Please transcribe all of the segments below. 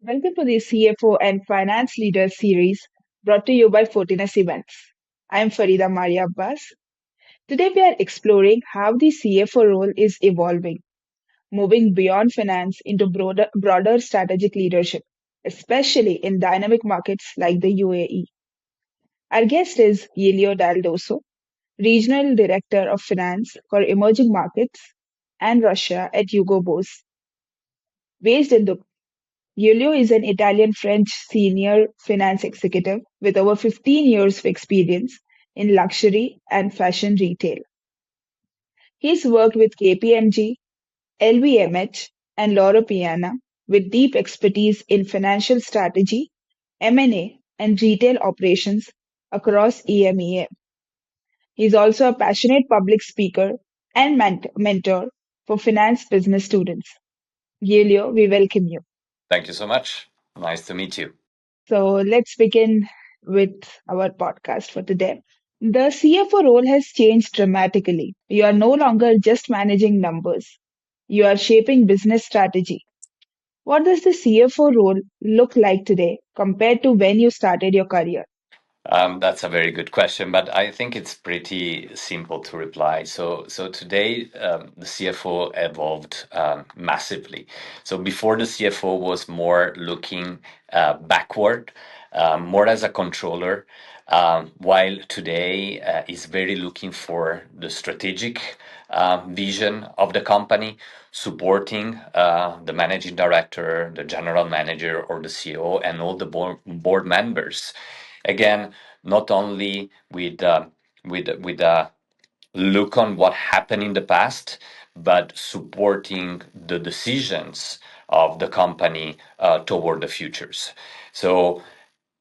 Welcome to the CFO and Finance Leaders series brought to you by Fortinas Events. I am Farida Maria Abbas. Today we are exploring how the CFO role is evolving, moving beyond finance into broader strategic leadership, especially in dynamic markets like the UAE. Our guest is Giulio Dal Dosso, Regional Director of Finance for Emerging Markets and Russia at HUGO BOSS, based in Dubai. Giulio is an Italian-French senior finance executive with over 15 years of experience in luxury and fashion retail. He's worked with KPMG, LVMH, and Loro Piana with deep expertise in financial strategy, M&A, and retail operations across EMEA. He's also a passionate public speaker and mentor for finance business students. Giulio, we welcome you. Thank you so much. Nice to meet you. So let's begin with our podcast for today. The CFO role has changed dramatically. You are no longer just managing numbers, you are shaping business strategy. What does the CFO role look like today compared to when you started your career? That's a very good question, but I think it's pretty simple to reply. So today the CFO evolved massively. So before the CFO was more looking backward, more as a controller, while today is very looking for the strategic vision of the company, supporting the managing director, the general manager, or the CEO, and all the board members. Again, not only with a look on what happened in the past, but supporting the decisions of the company toward the futures. So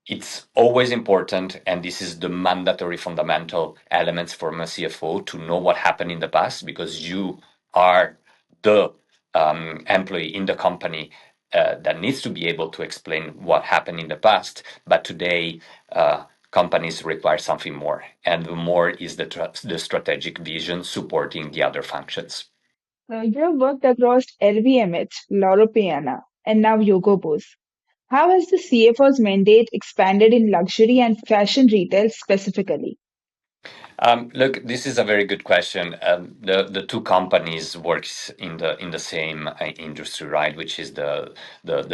it's always important, and this is the mandatory fundamental elements for a CFO to know what happened in the past, because you are the employee in the company that needs to be able to explain what happened in the past. But today, companies require something more, and the more is the strategic vision supporting the other functions. You have worked across LVMH, Loro Piana, and now Yogo Bose. How has the CFO's mandate expanded in luxury and fashion retail specifically? Look, this is a very good question. The two companies works in the same industry, right? Which is the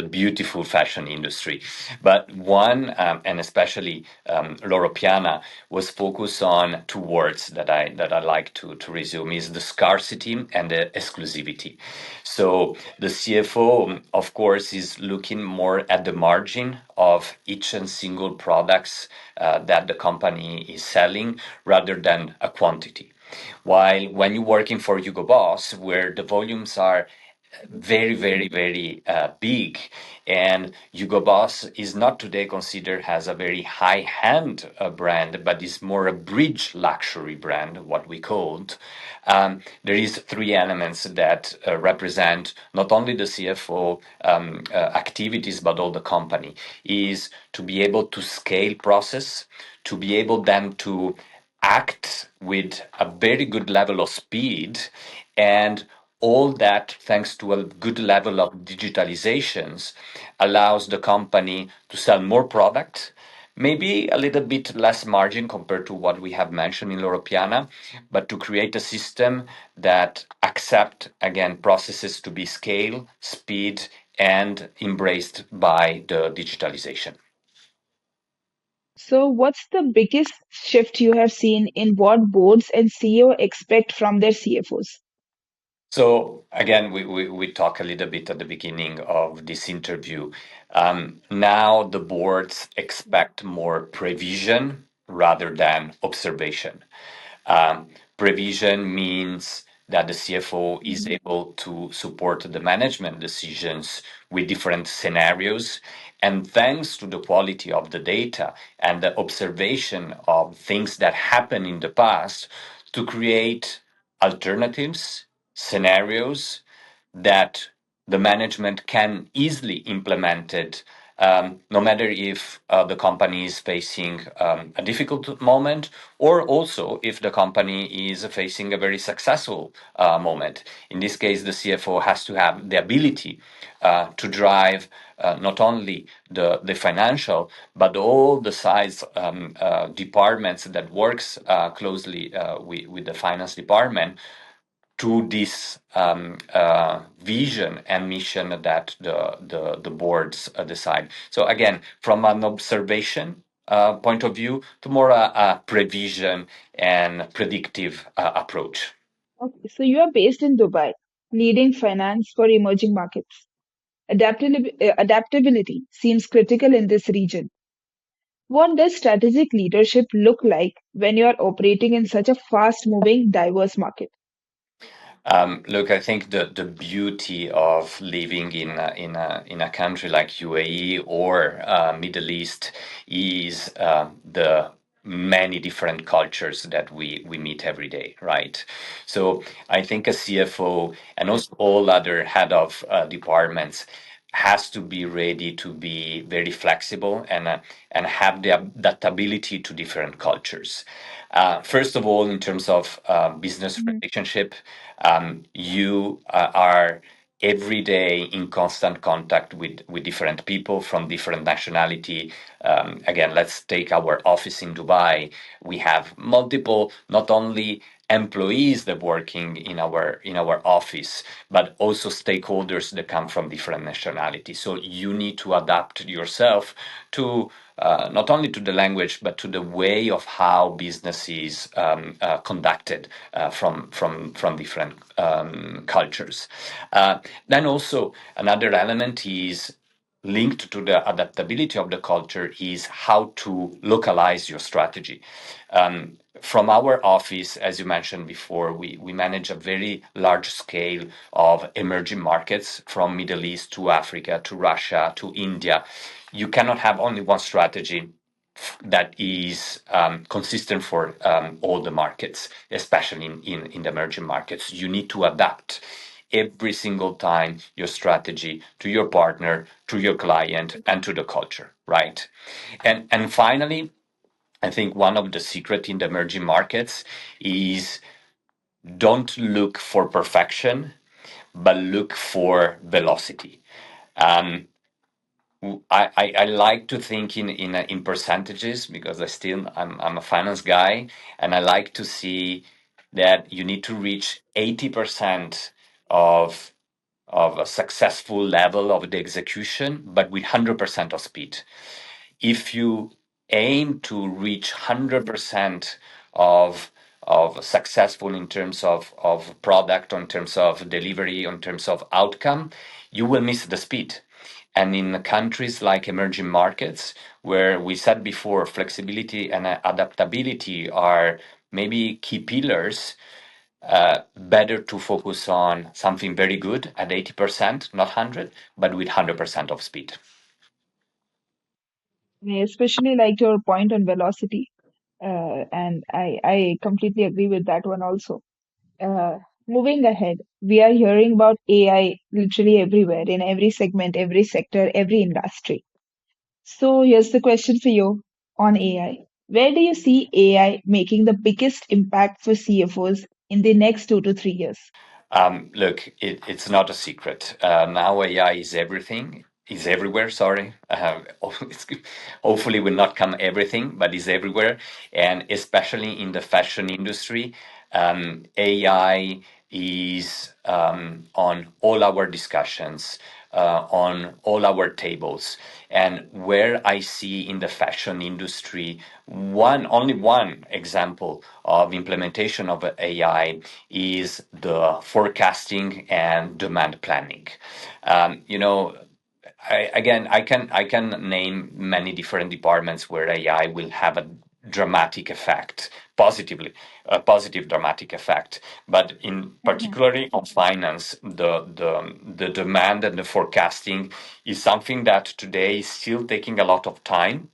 beautiful fashion industry. But one, and especially Loro Piana, was focused on two words that I like to resume is the scarcity and the exclusivity. So the CFO, of course, is looking more at the margin of each and single products that the company is selling rather than a quantity. While when you're working for Hugo Boss, where the volumes are very, very, very big. And Hugo Boss is not today considered as a very high-end brand, but is more a bridge luxury brand, what we called. There is three elements that represent not only the CFO activities, but all the company, is to be able to scale process, to be able then to act with a very good level of speed, and all that thanks to a good level of digitalizations allows the company to sell more product, maybe a little bit less margin compared to what we have mentioned in Loro Piana, but to create a system that accept again processes to be scale, speed, and embraced by the digitalization. So, what's the biggest shift you have seen in what boards and CEO expect from their CFOs? So again, we talk a little bit at the beginning of this interview. Now the boards expect more prevision rather than observation. Prevision means that the CFO is able to support the management decisions with different scenarios. And thanks to the quality of the data and the observation of things that happened in the past, to create alternatives, scenarios that the management can easily implement it no matter if the company is facing a difficult moment, or also if the company is facing a very successful moment. In this case, the CFO has to have the ability to drive not only the financial, but all the size departments that works closely with the finance department to this vision and mission that the boards decide. So again, from an observation point of view to more a prevision and predictive approach. Okay, so you are based in Dubai, leading finance for emerging markets. Adaptability seems critical in this region. What does strategic leadership look like when you are operating in such a fast-moving, diverse market? Look, I think the beauty of living in a country like UAE or Middle East is the many different cultures that we meet every day, right? So I think a CFO and also all other head of departments has to be ready to be very flexible and have the adaptability to different cultures. First of all, in terms of business Mhm. relationship, you are every day in constant contact with different people from different nationality. Again, let's take our office in Dubai. We have multiple, not only employees that working in our office, but also stakeholders that come from different nationalities. So you need to adapt yourself to not only to the language but to the way of how business is conducted from different cultures. Then also another element is linked to the adaptability of the culture is how to localize your strategy. From our office, as you mentioned before, we manage a very large scale of emerging markets from Middle East to Africa to Russia to India. You cannot have only one strategy that is consistent for all the markets, especially in the emerging markets. You need to adapt every single time your strategy to your partner, to your client, and to the culture, right? And finally, I think one of the secret in the emerging markets is don't look for perfection, but look for velocity. Um, I like to think in percentages because I'm a finance guy, and I like to see that you need to reach 80% of a successful level of the execution, but with 100% of speed. If you aim to reach 100% of successful in terms of product, in terms of delivery, in terms of outcome, you will miss the speed. And in countries like emerging markets, where we said before, flexibility and adaptability are maybe key pillars, better to focus on something very good at 80%, not 100, but with 100% of speed. I especially liked your point on velocity, and I completely agree with that one also. Uh, Moving ahead, we are hearing about AI literally everywhere, in every segment, every sector, every industry. So here's the question for you on AI. Where do you see AI making the biggest impact for CFOs in the next 2 to 3 years? Look, it's not a secret. Now AI is everything, is everywhere. Sorry, it's, hopefully will not come everything, but is everywhere, and especially in the fashion industry, AI is on all our discussions, on all our tables. And where I see in the fashion industry only one example of implementation of AI is the forecasting and demand planning. You know, I can name many different departments where AI will have a dramatic effect, positively, a positive dramatic effect. But in Mhm. particularly on finance, the demand and the forecasting is something that today is still taking a lot of time,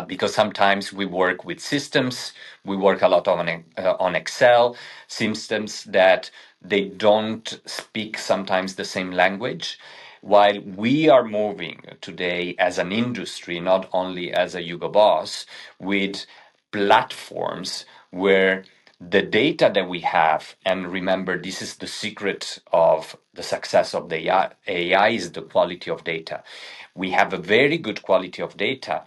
because sometimes we work with systems, we work a lot on Excel systems that they don't speak sometimes the same language. While we are moving today as an industry, not only as a Hugo Boss, with platforms where the data that we have, and remember, this is the secret of the success of the AI is the quality of data. We have a very good quality of data.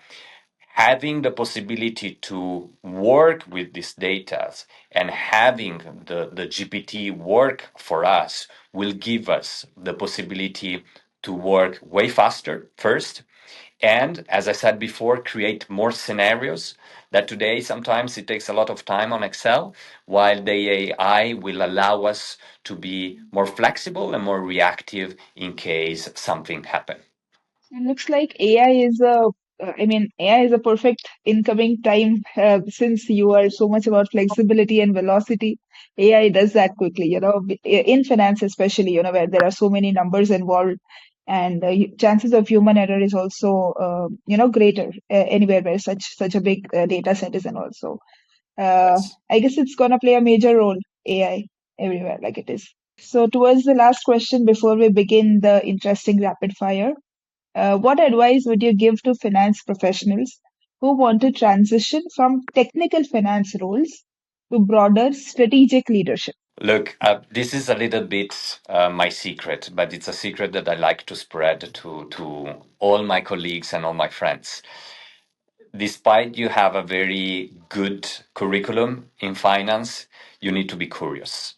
Having the possibility to work with these data and having the GPT work for us will give us the possibility to work way faster first, and as I said before, create more scenarios that today sometimes it takes a lot of time on Excel, while the AI will allow us to be more flexible and more reactive in case something happens. It looks like AI is a perfect incoming time since you are so much about flexibility and velocity. AI does that quickly, in finance especially, where there are so many numbers involved, and chances of human error is also, greater anywhere where such a big data set is involved. So Yes. I guess it's gonna play a major role, AI, everywhere like it is. So towards the last question before we begin the interesting rapid fire. What advice would you give to finance professionals who want to transition from technical finance roles to broader strategic leadership? Look, this is a little bit my secret, but it's a secret that I like to spread to all my colleagues and all my friends. Despite you have a very good curriculum in finance, you need to be curious.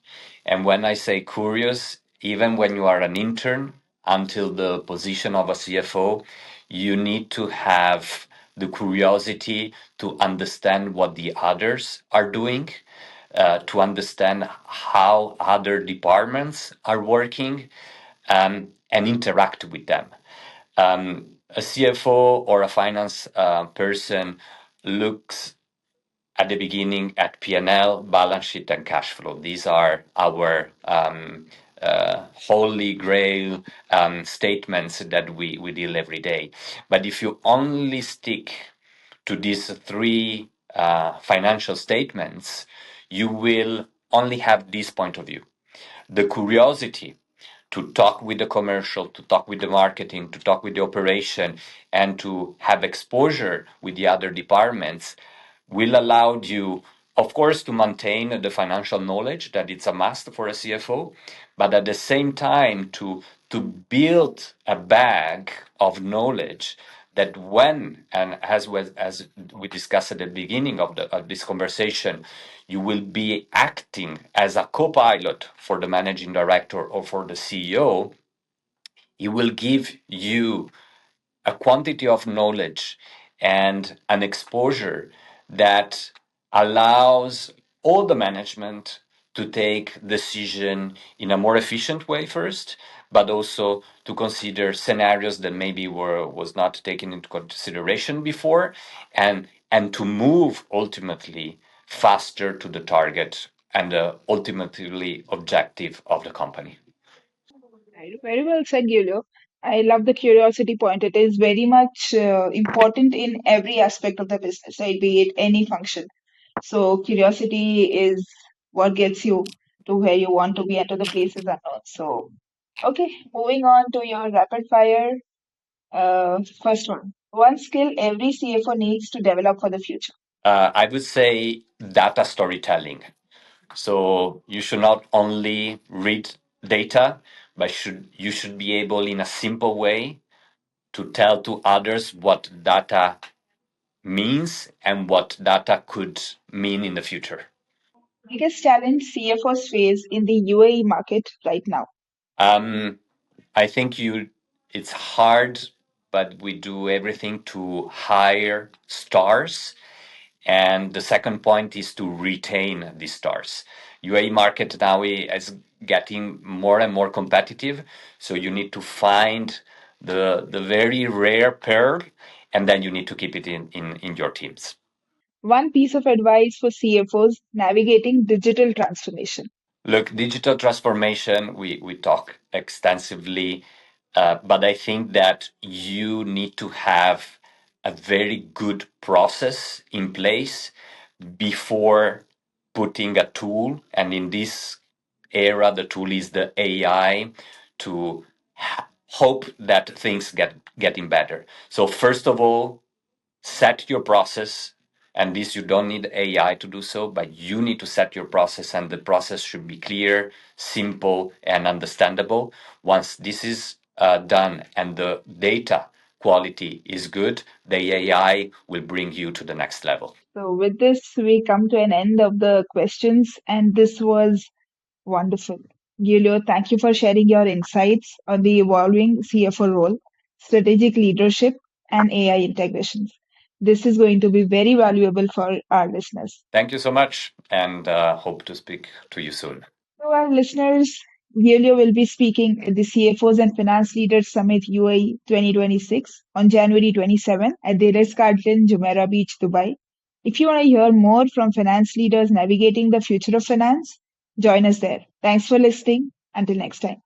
And when I say curious, even when you are an intern until the position of a CFO, you need to have the curiosity to understand what the others are doing, to understand how other departments are working, and interact with them. A CFO or a finance person looks at the beginning at P&L, balance sheet, and cash flow. These are our holy grail statements that we deal every day. But if you only stick to these three financial statements, you will only have this point of view. The curiosity to talk with the commercial, to talk with the marketing, to talk with the operation, and to have exposure with the other departments will allow you, of course, to maintain the financial knowledge that it's a must for a CFO, but at the same time to build a bag of knowledge that when, and as we discussed at the beginning of this conversation, you will be acting as a co-pilot for the managing director or for the CEO. It will give you a quantity of knowledge and an exposure that allows all the management to take decision in a more efficient way first, but also to consider scenarios that maybe was not taken into consideration before, and to move ultimately faster to the target and the ultimately objective of the company. Right. Very well said, Giulio. I love the curiosity point. It is very much important in every aspect of the business, right? Be it any function. So curiosity is what gets you to where you want to be and to the places unknown. So, okay, moving on to your rapid fire. First one. One skill every CFO needs to develop for the future. I would say data storytelling. So you should not only read data, but you should be able in a simple way to tell to others what data means and what data could mean in the future. Biggest challenge CFOs face in the UAE market right now. Um, I think it's hard, but we do everything to hire stars. And the second point is to retain these stars. UAE market now is getting more and more competitive, so you need to find the very rare pearl, and then you need to keep it in your teams. One piece of advice for CFOs navigating digital transformation. Look, digital transformation, we talk extensively, but I think that you need to have a very good process in place before putting a tool. And in this era, the tool is the AI to hope that things getting better. So first of all, set your process, and this you don't need AI to do so, but you need to set your process, and the process should be clear, simple, and understandable. Once this is done and the data quality is good, the AI will bring you to the next level. So, with this, we come to an end of the questions, and this was wonderful. Giulio, thank you for sharing your insights on the evolving CFO role, strategic leadership, and AI integrations. This is going to be very valuable for our listeners. Thank you so much, and hope to speak to you soon. To our listeners, Giulio will be speaking at the CFOs and Finance Leaders Summit UAE 2026 on January 27 at the Ritz-Carlton, Jumeirah Beach, Dubai. If you want to hear more from finance leaders navigating the future of finance, join us there. Thanks for listening. Until next time.